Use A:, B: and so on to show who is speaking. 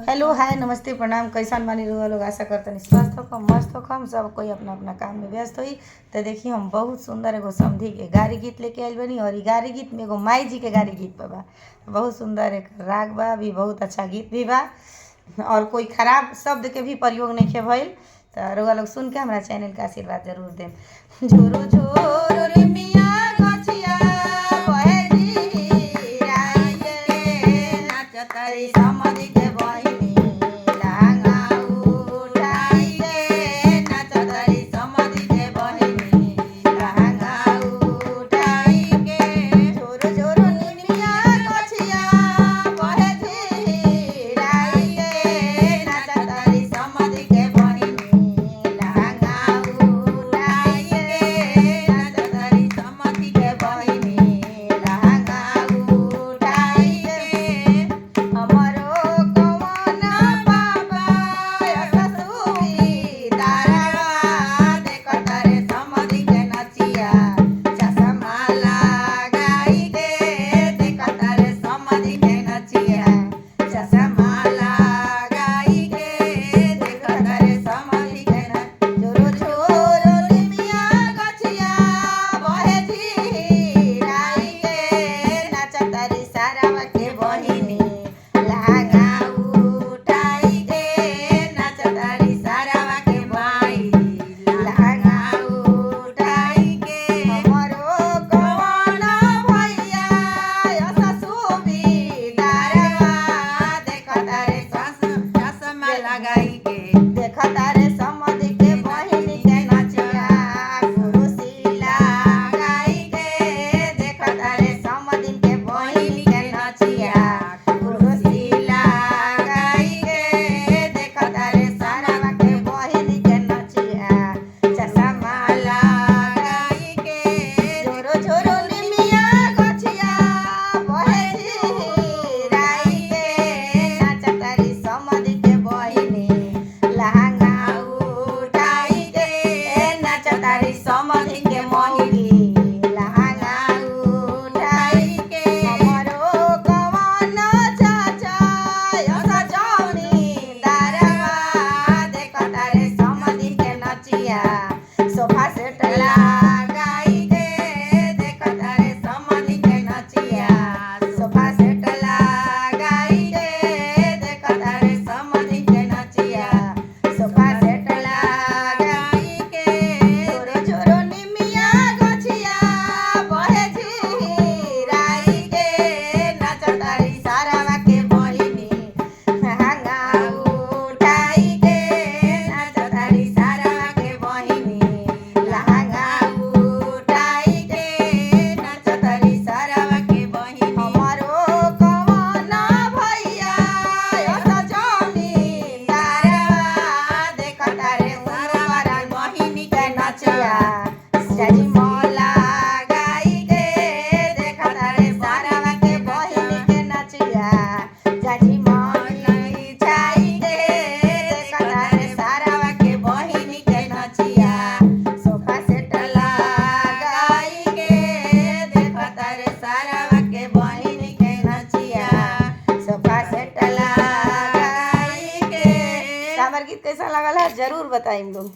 A: Hello hi नमस्ते प्रणाम। कैसन बानी रहुआ लोग? आशा करतनी स्वस्थ होखम मस्त होखम। सब कोई अपना अपना काम में व्यस्त होई। तो देखिए हम बहुत सुंदर एगो समधी के गारी गीत लेके आइल बनी और ई गारी गीत में एगो माई जी के गारी गीत बा। बहुत सुंदर एक राग बा भी, बहुत अच्छा गीत भी बा और कोई खराब शब्द के भी प्रयोग नहीं के भइल। तो रहुआ लोग सुन के हमारा चैनल का आशीर्वाद जरूर दें। झोरो झोरो रे मियाँ गछिया बहे जीराई के नाचतरी समधी के बहिनी लहंगा उठाई के नाचतरी समधी के बहिनी लहंगा उठाई के। झोरो झोरो रे मियाँ गछिया बहे जीराई के नाचतरी समधी के बहिनी लहंगा उठाई के नाचतरी समधी के बहिनी लहंगा उठाई के। हमरो कौन बाबा ससुरी दारवा देखत रे समधी के नचिया चश्मा लगाई के देखत रे समधी के नचिया चश्मा लगाई के देखत रे समधी के झोरो झोरो रे मियाँ गछिया बहे जीराई के नाचतरी सारावा के बहिनी लहंगा उठाई के नाचतरी सारावा के माई लहंगा उठाई के। हमरो कौन भैया ससुरी दारवा देखत रे चश्मा लगाई के देखत रे समधी के बहिनी के नचिया कुरुसी लगाई के देखत रे समधी के बहिनी के नचिया कुरुसी लगाई के देखत रे सारावा के बहिनी के नचिया चश्मा लगाई के। झोरो झोरो रे मियाँ गछिया बहे जीराई के नाचतरी समधी के बहिनी लहंगा उठाई के नाचतरी समधी के बहिनी लहंगा उठाई के। हमरो कौन चाचा सजौनी दारवा देखत रे समधी के नचिया सोफा सेट लगाई के देखत रे समधी के नचिया सोफा सेट लगाई के देखत रे समधी के नचिया सोफा सेट लगाई के। झोरो झोरो रे मियाँ गछिया बहे जीराई के नाचतरी सारावा के बहिनी लहंगा उठाई के नाचतरी सारावा के बहिनी लहंगा उठाई के नाचतरी सारावा के बहिनी। हमरो कौन भैया सजौनी दारवा देखत रे सारावा बहिनी के नचिया जाजी मोला गाई के देखत रे सारावा के बहिनी के नचिया जाजी मोला छाई के देखत रे सारावा के बहिनी के नचिया सोफा सेट लगाई के देखत रे सारावा के बहिनी के नचिया सोफा सेट लगाई के। हमार गीत कैसा लगल है जरूर बताइम लोग।